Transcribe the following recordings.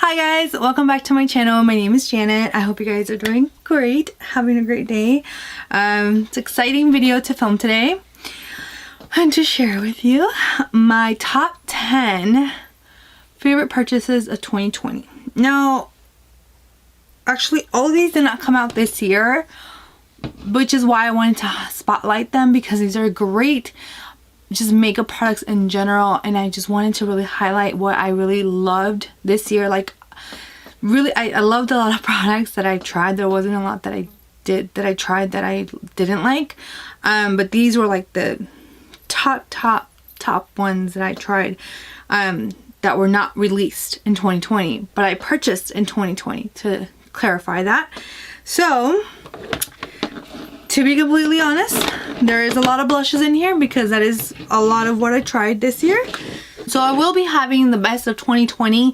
Hi guys, welcome back to my channel. My name is Janet. I hope you guys are doing great, having a great day. It's an exciting video to film today and to share with you my top 10 favorite purchases of 2020. Now, actually all of these did not come out this year, which is why I wanted to spotlight them, because these are great just makeup products in general, and I just wanted to really highlight what I really loved this year. Like really, I loved a lot of products that I tried. There wasn't a lot that I tried that I didn't like, but these were like the top ones that I tried that were not released in 2020 but I purchased in 2020, to clarify that. So to be completely honest, there is a lot of blushes in here because that is a lot of what I tried this year. So I will be having the best of 2020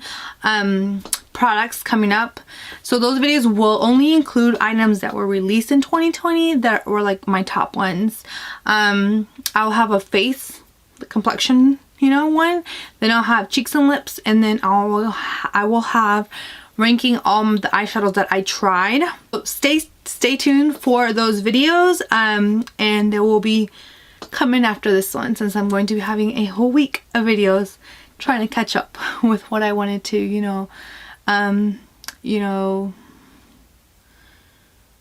products coming up. So those videos will only include items that were released in 2020 that were like my top ones. I'll have a face, the complexion, one. Then I'll have cheeks and lips, and then I will have ranking all the eyeshadows that I tried. So stay tuned for those videos, and they will be coming after this one, since I'm going to be having a whole week of videos trying to catch up with what I wanted to,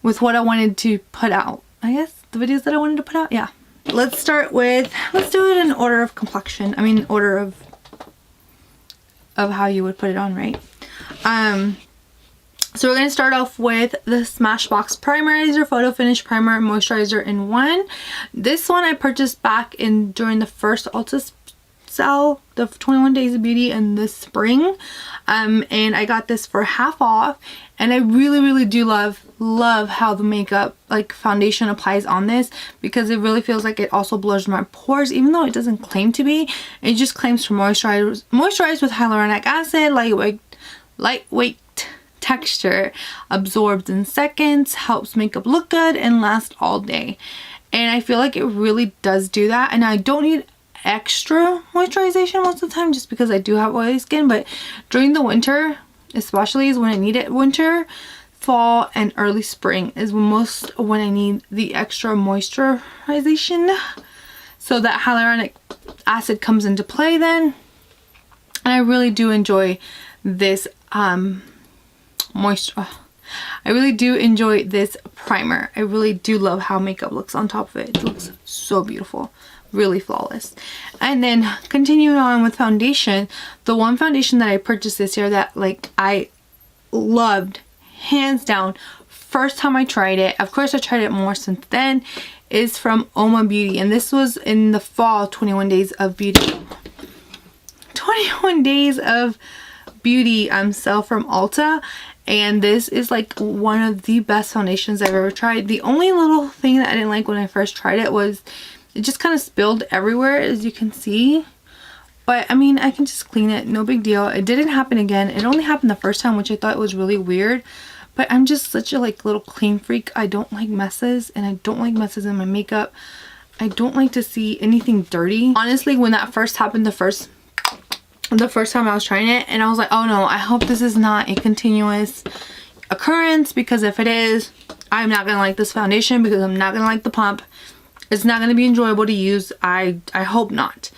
with what I wanted to put out. I guess the videos that I wanted to put out. Yeah. Let's do it in order of complexion. I mean, order of how you would put it on, right? So we're going to start off with the Smashbox Primerizer Photo Finish Primer Moisturizer in one. This one I purchased back during the first Ulta sale, the 21 Days of Beauty in the spring, and I got this for half off, and I really do love how the makeup, like foundation, applies on this, because it really feels like it also blurs my pores, even though it doesn't claim to be. It just claims to moisturize with hyaluronic acid, lightweight texture, absorbs in seconds, helps makeup look good and last all day. And I feel like it really does do that, and I don't need extra moisturization most of the time just because I do have oily skin, but during the winter especially is when I need it. Winter, fall, and early spring is when I need the extra moisturization, so that hyaluronic acid comes into play then. And I really do enjoy this I really do enjoy this primer. I really do love how makeup looks on top of it. It looks so beautiful, really flawless. And then continuing on with foundation, the one foundation that I purchased this year that I loved, hands down, first time I tried it, of course I tried it more since then, is from Oma Beauty, and this was in the fall 21 Days of Beauty. 21 Days of Beauty sale from Ulta, and this is like one of the best foundations I've ever tried. The only little thing that I didn't like when I first tried it was it just kind of spilled everywhere, as you can see, but I mean, I can just clean it, no big deal. It didn't happen again. It only happened the first time, which I thought was really weird, but I'm just such a little clean freak. I don't like messes, and I don't like messes in my makeup. I don't like to see anything dirty. Honestly, when that first happened, the first time I was trying it, and I was like, oh no, I hope this is not a continuous occurrence, because if it is, I'm not gonna like this foundation, because I'm not gonna like the pump. It's not gonna be enjoyable to use. I hope not.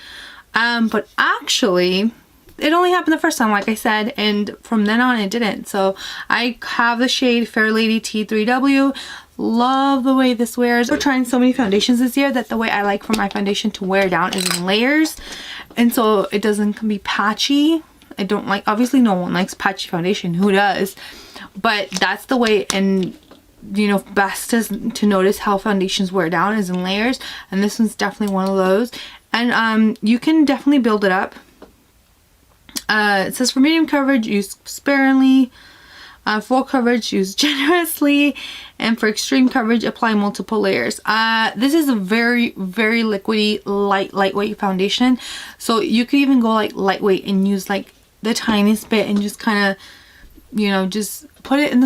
But actually it only happened the first time, like I said, and from then on it didn't. So I have the shade Fair Lady T3W. Love the way this wears. We're trying so many foundations this year that the way I like for my foundation to wear down is in layers, and so it doesn't be patchy. I don't like, obviously no one likes patchy foundation, who does? But that's the way, and best to notice how foundations wear down is in layers, and this one's definitely one of those. And you can definitely build it up. It says for medium coverage, use sparingly. Full coverage, use generously, and for extreme coverage, apply multiple layers. This is a very liquidy, lightweight foundation, so you could even go lightweight and use the tiniest bit and just kind of just put it in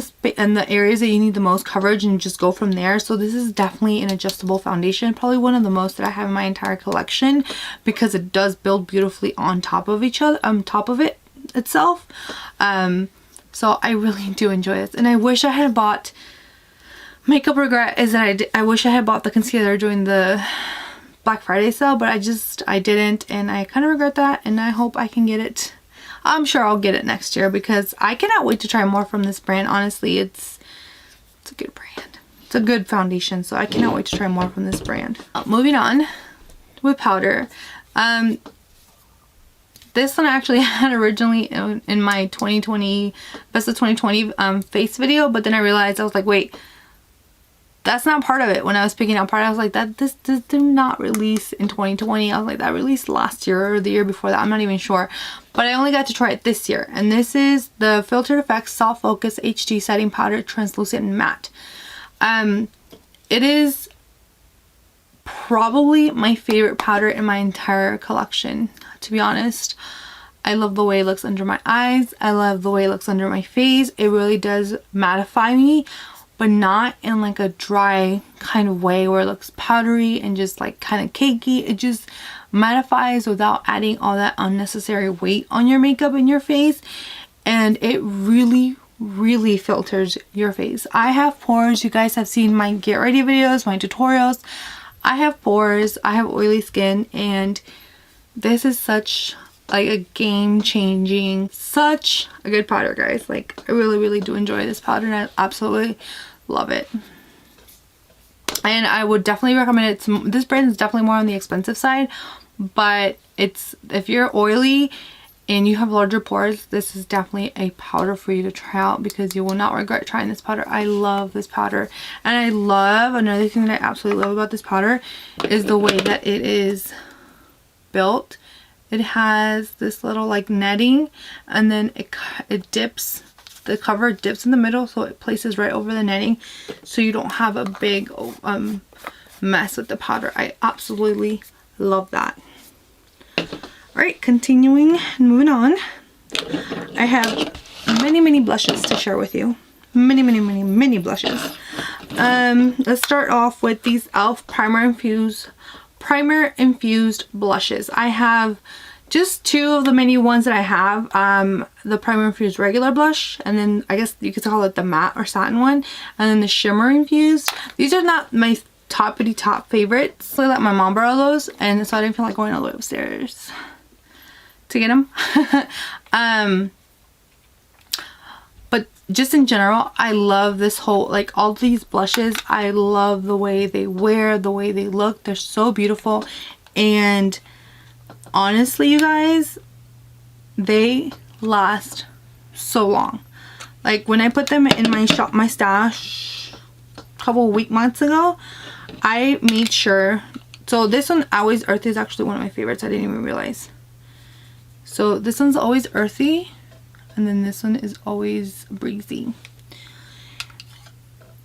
the areas that you need the most coverage and just go from there. So this is definitely an adjustable foundation, probably one of the most that I have in my entire collection, because it does build beautifully on top of each other, on top of it itself. So I really do enjoy this. And I wish I had bought, makeup regret is that I wish I had bought the concealer during the Black Friday sale, but I didn't, and I kind of regret that, and I hope I can get it. I'm sure I'll get it next year because I cannot wait to try more from this brand. Honestly, it's a good brand. It's a good foundation, so I cannot wait to try more from this brand. Moving on with powder. This one I actually had originally in my 2020 best of 2020 face video, but then I realized, I was like, wait, that's not part of it. When I was picking out part, I was like, this did not release in 2020. I was like, that released last year or the year before that. I'm not even sure. But I only got to try it this year. And this is the Filtered Effects Soft Focus HD Setting Powder Translucent Matte. It is probably my favorite powder in my entire collection, to be honest. I love the way it looks under my eyes. I love the way it looks under my face. It really does mattify me, but not in like a dry kind of way where it looks powdery and just like kind of cakey. It just mattifies without adding all that unnecessary weight on your makeup and your face, and it really filters your face. I have pores. You guys have seen my get ready videos, my tutorials. I have pores, I have oily skin, and this is such like a game-changing, such a good powder, guys. Like, I really do enjoy this powder, and I absolutely love it. And I would definitely recommend it. This brand is definitely more on the expensive side, but if you're oily and you have larger pores, this is definitely a powder for you to try out because you will not regret trying this powder. I love this powder. And I love, another thing that I absolutely love about this powder is the way that it is built. It has this little like netting, and then it dips, the cover dips in the middle, so it places right over the netting, so you don't have a big mess with the powder. I absolutely love that. Alright, continuing and moving on. I have many blushes to share with you. Many blushes. Let's start off with these e.l.f. Primer Infused blushes. I have just two of the many ones that I have. The Primer Infused regular blush, and then I guess you could call it the matte or satin one, and then the Shimmer Infused. These are not my top favorites. I let my mom borrow those, and so I didn't feel like going all the way upstairs to get them. But just in general, I love this whole, like, all these blushes. I love the way they wear, the way they look. They're so beautiful, and honestly, you guys, they last so long. Like, when I put them in my stash a couple months ago, I made sure. So this one, Always Earthy, is actually one of my favorites. I didn't even realize. So this one's Always Earthy, and then this one is Always Breezy.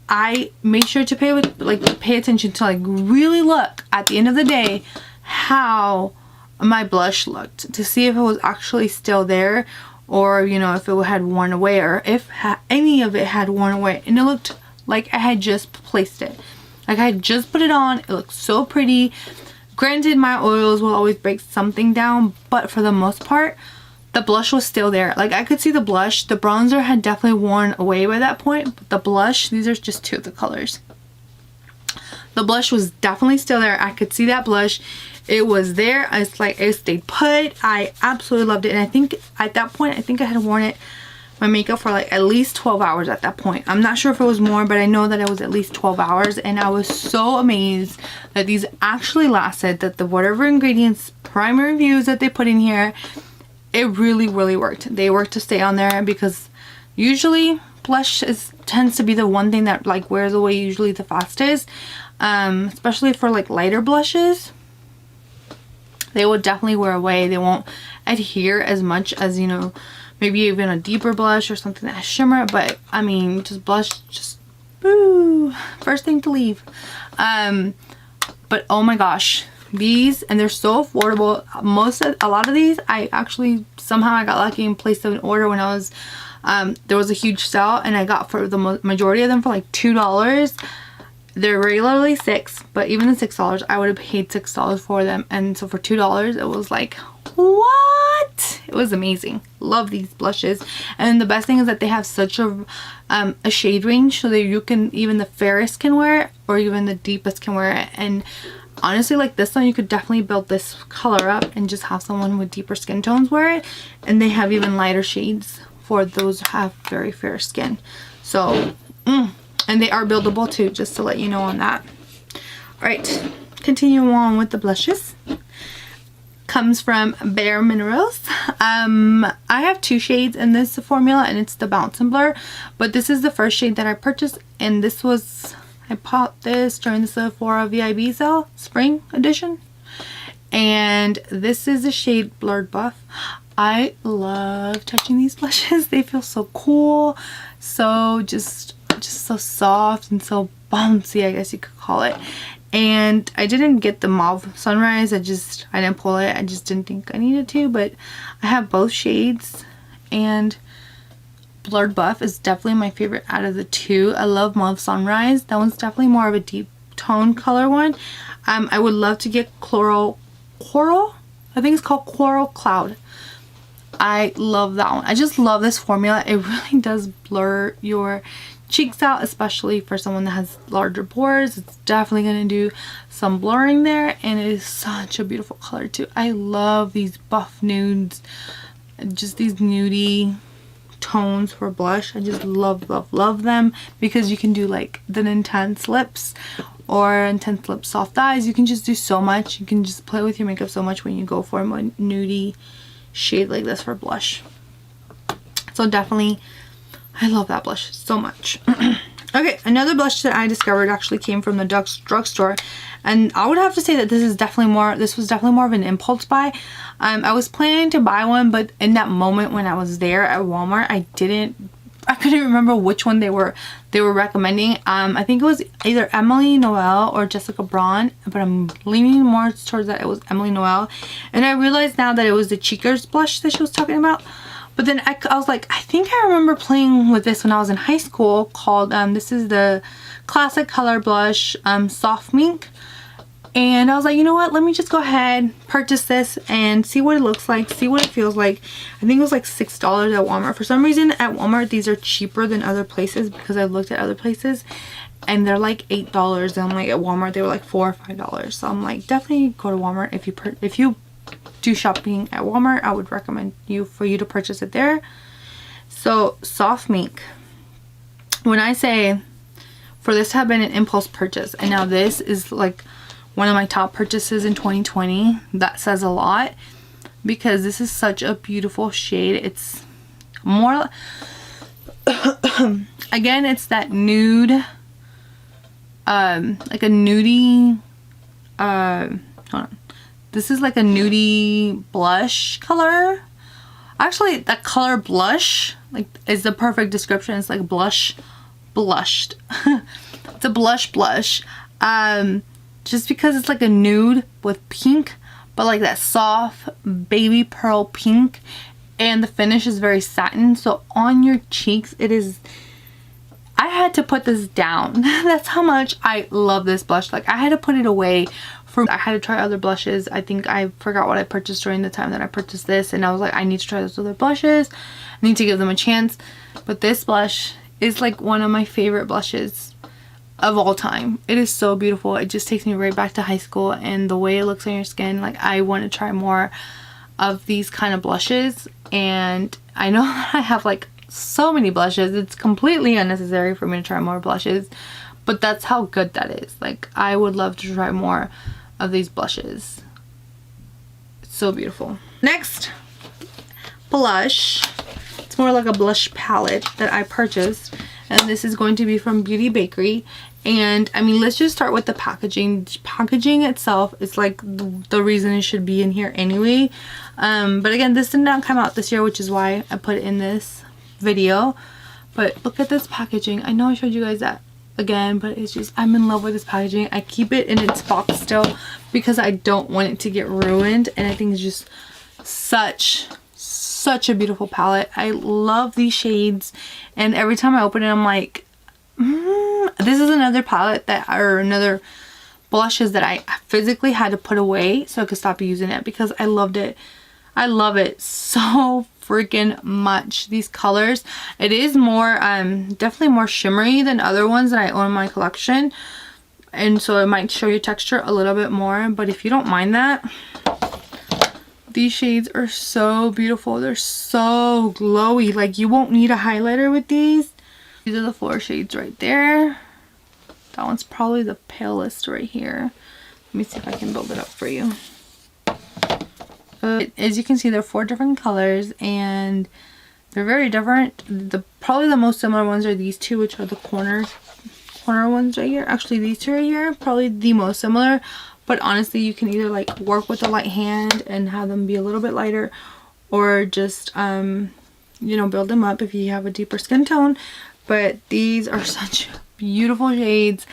I made sure to pay attention to, like, really look at the end of the day how my blush looked, to see if it was actually still there, or, you know, if it had worn away, or if any of it had worn away. And it looked like I had just placed it, like I had just put it on. It looked so pretty. Granted, my oils will always break something down, but for the most part, the blush was still there. Like, I could see the blush. The bronzer had definitely worn away by that point, but the blush, these are just two of the colors. The blush was definitely still there. I could see that blush. It was there. It's like it stayed put. I absolutely loved it. And I think at that point, I think I had worn my makeup for like at least 12 hours at that point. I'm not sure if it was more, but I know that it was at least 12 hours. And I was so amazed that these actually lasted, that the whatever ingredients, primer reviews that they put in here, it really worked. They worked to stay on there, because usually blush tends to be the one thing that like wears away usually the fastest, especially for like lighter blushes. They will definitely wear away. They won't adhere as much as, you know, maybe even a deeper blush or something that has shimmer. But I mean, just blush, just boo, first thing to leave. But oh my gosh, these, and they're so affordable. A lot of these, I actually somehow I got lucky and placed an order when I was there was a huge sale, and I got for the majority of them for like $2. They're regularly $6, but even the $6, I would have paid $6 for them, and so for $2 it was like what? It was amazing. Love these blushes. And the best thing is that they have such a shade range, so that you can, even the fairest can wear it, or even the deepest can wear it. And honestly, like this one, you could definitely build this color up and just have someone with deeper skin tones wear it. And they have even lighter shades for those who have very fair skin. So and they are buildable too, just to let you know on that. All right, continue on with the blushes. Comes from Bare Minerals. I have 2 shades in this formula, and it's the Bounce and Blur, but this is the first shade that I purchased, and this was, I bought this during the Sephora VIB sale, spring edition, and this is the shade Blurred Buff. I love touching these blushes. They feel so cool, so just so soft and so bouncy, I guess you could call it. And I didn't get the Mauve Sunrise. I didn't pull it. I just didn't think I needed to, but I have both shades, and Blurred Buff is definitely my favorite out of the 2. I love Mauve Sunrise. That one's definitely more of a deep tone color one. I would love to get Coral, I think it's called Coral Cloud. I love that one. I just love this formula. It really does blur your cheeks out, especially for someone that has larger pores. It's definitely going to do some blurring there, and it is such a beautiful color too. I love these buff nudes, just these nudie tones for blush. I just love them, because you can do like the intense lips or intense lip soft eyes. You can just do so much. You can just play with your makeup so much when you go for a more nudie shade like this for blush. So definitely, I love that blush so much. Okay, another blush that I discovered actually came from the drugstore, and I would have to say that this was definitely more of an impulse buy. I was planning to buy one, but in that moment when I was there at Walmart, I couldn't remember which one they were recommending. I think it was either Emily Noel or Jessica Braun, but I'm leaning more towards that it was Emily Noel. And I realized now that it was the Cheekers blush that she was talking about. But then I was like, I think I remember playing with this when I was in high school, called, this is the Classic Color Blush Soft Mink. And I was like, you know what, let me just go ahead, purchase this and see what it looks like, see what it feels like. I think it was like $6 at Walmart. For some reason at Walmart, these are cheaper than other places, because I've looked at other places and they're like $8. And I'm like, at Walmart, they were like $4 or $5. So I'm like, definitely go to Walmart. If you do shopping at Walmart, I would recommend for you to purchase it there. So Soft Mink, when I say for this to have been an impulse purchase, and now this is like one of my top purchases in 2020, that says a lot, because this is such a beautiful shade. It's more again, it's that nude, like a nudie, hold on. This is like a nudie blush color. Actually, that color blush like is the perfect description. It's like blushed. It's a blush. Just because it's like a nude with pink, but like that soft baby pearl pink, and the finish is very satin. So on your cheeks, it is, I had to put this down. That's how much I love this blush. Like I had to put it away. I had to try other blushes. I think I forgot what I purchased during the time that I purchased this, and I was like, I need to try those other blushes. I need to give them a chance. But this blush is like one of my favorite blushes of all time. It is so beautiful. It just takes me right back to high school, and the way it looks on your skin, like I want to try more of these kind of blushes. And I know I have like so many blushes. It's completely unnecessary for me to try more blushes, but that's how good that is. Like I would love to try more of these blushes. It's so beautiful. Next blush, it's more like a blush palette that I purchased, and this is going to be from Beauty Bakery. And I mean, let's just start with the packaging. Packaging itself is like the reason it should be in here anyway. But again, this did not come out this year, which is why I put it in this video. But look at this packaging. I know I showed you guys that again, but it's just, I'm in love with this packaging. I keep it in its box still because I don't want it to get ruined, and I think it's just such a beautiful palette. I love these shades, and every time I open it, I'm like, this is another palette or another blushes that I physically had to put away so I could stop using it, because I loved it. I love it so freaking much. These colors, it is more definitely more shimmery than other ones that I own in my collection, and so it might show your texture a little bit more, but if you don't mind that, these shades are so beautiful. They're so glowy. Like, you won't need a highlighter with these. These are the 4 shades right there. That one's probably the palest right here. Let me see if I can build it up for you. As you can see, there are 4 different colors and they're very different. Probably the most similar ones are these 2, which are the corner ones right here. Actually, these 2 right here, probably the most similar. But honestly, you can either like work with a light hand and have them be a little bit lighter, or just you know, build them up if you have a deeper skin tone. But these are such beautiful shades,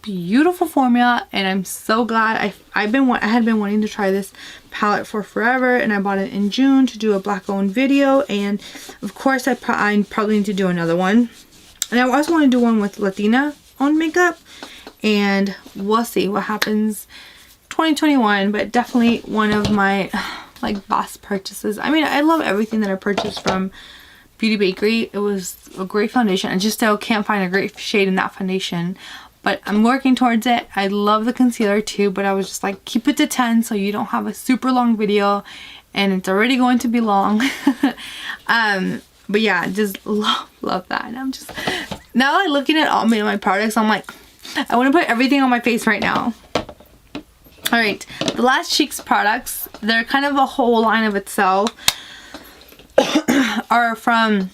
beautiful formula, and I'm so glad. I had been wanting to try this palette for forever, and I bought it in June to do a black owned video, and of course I probably need to do another one. And I also want to do one with Latina owned makeup, and we'll see what happens 2021. But definitely one of my like boss purchases. I mean, I love everything that I purchased from Beauty Bakery. It was a great foundation. I just still can't find a great shade in that foundation, but I'm working towards it. I love the concealer too, but I was just like, keep it to 10 so you don't have a super long video, and it's already going to be long. But yeah, just love that. And I'm just, now like looking at all my products, I'm like, I want to put everything on my face right now. Alright, the last Cheeks products, they're kind of a whole line of itself, are from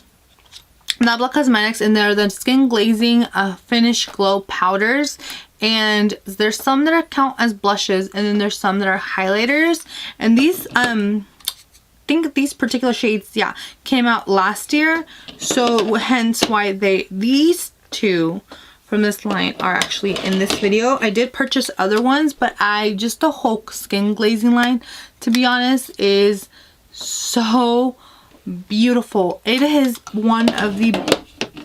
Nabla Cosmetics, and they're the skin glazing finish glow powders. And there's some that count as blushes, and then there's some that are highlighters. And these I think these particular shades, yeah, came out last year, so hence why these 2 from this line are actually in this video. I did purchase other ones, but just the whole skin glazing line, to be honest, is so beautiful. It is one of the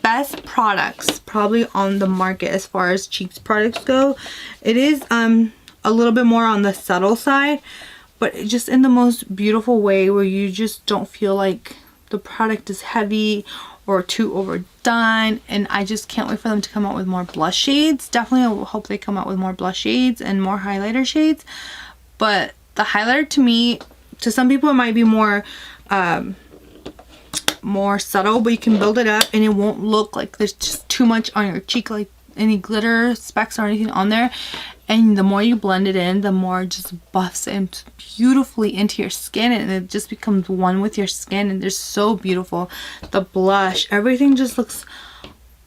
best products probably on the market as far as Cheeks products go. It is a little bit more on the subtle side, but just in the most beautiful way, where you just don't feel like the product is heavy or too overdone. And I just can't wait for them to come out with more blush shades. Definitely I hope they come out with more blush shades and more highlighter shades. But the highlighter, to me, to some people it might be more subtle, but you can build it up and it won't look like there's just too much on your cheek, like any glitter specks or anything on there. And the more you blend it in, the more it just buffs in beautifully into your skin, and it just becomes one with your skin, and they're so beautiful. The blush, everything just looks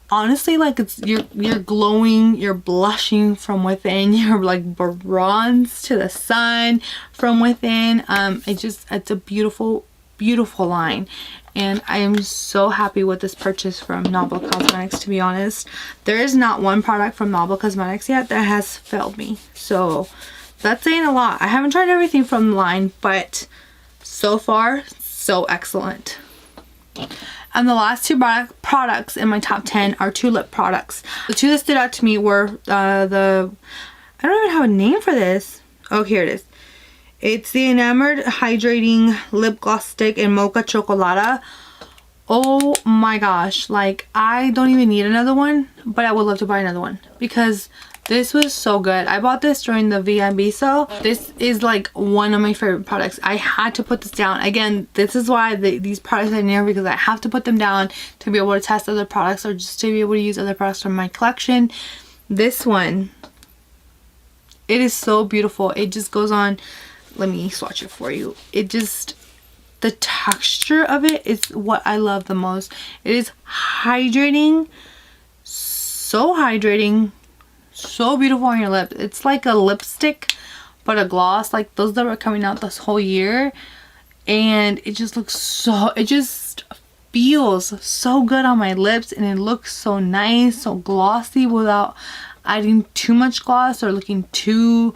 honestly like it's you're glowing, you're blushing from within, you're like bronze to the sun from within. It's a beautiful line, and I am so happy with this purchase from Nabla Cosmetics. To be honest, there is not one product from Nabla Cosmetics yet that has failed me, so that's saying a lot. I haven't tried everything from the line, but so far so excellent. And the last 2 products in my top 10 are 2 lip products. The 2 that stood out to me were I don't even have a name for this. Oh, here it is. It's the Enamored Hydrating Lip Gloss Stick in Mocha Chocolata. Oh my gosh, like I don't even need another one, but I would love to buy another one because this was so good. I bought this during the VIB sale. This is like one of my favorite products. I had to put this down. Again, this is why these products are near, because I have to put them down to be able to test other products, or just to be able to use other products from my collection. This one, it is so beautiful. It just goes on. Let me swatch it for you. The texture of it is what I love the most. It is hydrating, so beautiful on your lips. It's like a lipstick, but a gloss, like those that were coming out this whole year. And it just it just feels so good on my lips, and it looks so nice, so glossy, without adding too much gloss or looking too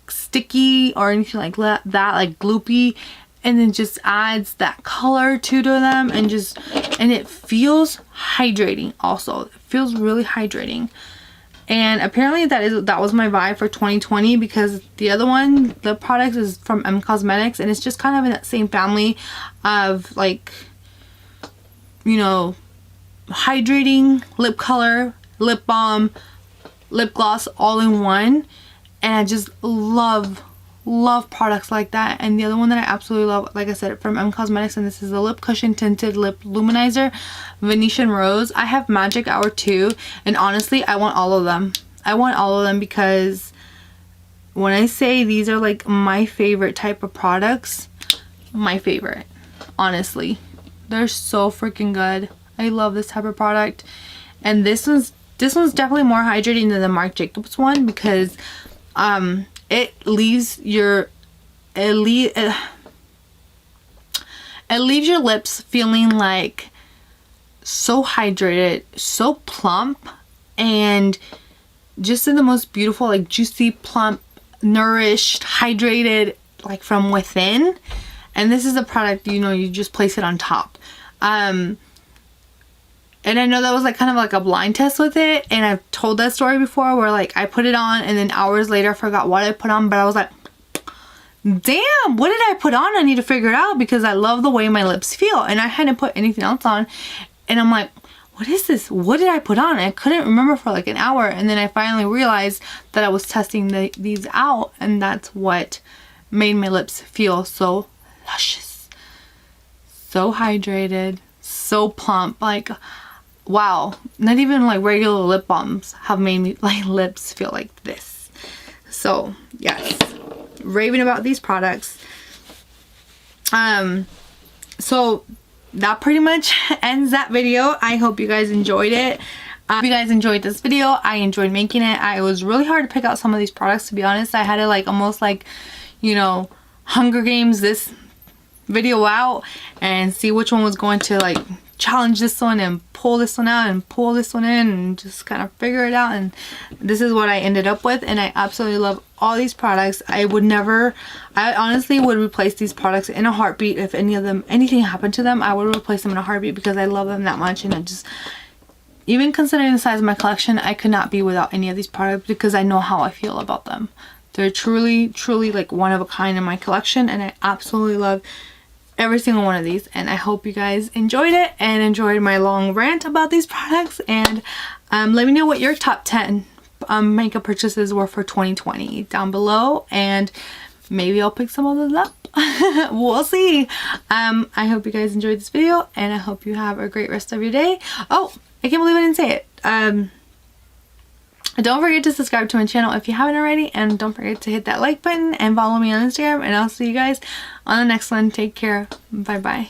sticky or anything like that, like gloopy. And then just adds that color to them, and it feels hydrating also. It feels really hydrating. And apparently that was my vibe for 2020, because the other one, the product, is from e.l.f. Cosmetics, and it's just kind of in that same family of like, you know, hydrating, lip color, lip balm, lip gloss all in one. And I just love products like that. And the other one that I absolutely love, like I said, from e.l.f. Cosmetics, and this is the Lip Cushion Tinted Lip Luminizer Venetian Rose. I have Magic Hour too, and honestly I want all of them. I want all of them because when I say these are like my favorite type of products, my favorite, honestly, they're so freaking good. I love this type of product. And this one's definitely more hydrating than the Marc Jacobs one, because it leaves your lips feeling like so hydrated, so plump, and just in the most beautiful, like juicy, plump, nourished, hydrated, like from within. And this is a product, you know, you just place it on top. And I know that was like kind of like a blind test with it, and I've told that story before where like I put it on and then hours later I forgot what I put on, but I was like, damn, what did I put on? I need to figure it out, because I love the way my lips feel, and I hadn't put anything else on. And I'm like, what is this? What did I put on? And I couldn't remember for like an hour, and then I finally realized that I was testing these out, and that's what made my lips feel so luscious, so hydrated, so plump. Like, wow, not even like regular lip balms have made me like lips feel like this. So yes, raving about these products. So that pretty much ends that video. I hope you guys enjoyed it. If you guys enjoyed this video, I enjoyed making it. It was really hard to pick out some of these products, to be honest. I had to like almost like, you know, Hunger Games this video out and see which one was going to like challenge this one and pull this one out and pull this one in, and just kind of figure it out. And this is what I ended up with, and I absolutely love all these products. I honestly would replace these products in a heartbeat. If anything happened to them, I would replace them in a heartbeat, because I love them that much. And it just, even considering the size of my collection, I could not be without any of these products, because I know how I feel about them. They're truly like one of a kind in my collection, and I absolutely love every single one of these. And I hope you guys enjoyed it and enjoyed my long rant about these products. And let me know what your top 10 makeup purchases were for 2020 down below, and maybe I'll pick some of those up. We'll see. I hope you guys enjoyed this video, and I hope you have a great rest of your day. Oh, I can't believe I didn't say it. Don't forget to subscribe to my channel if you haven't already, and don't forget to hit that like button and follow me on Instagram, and I'll see you guys on the next one. Take care. Bye bye.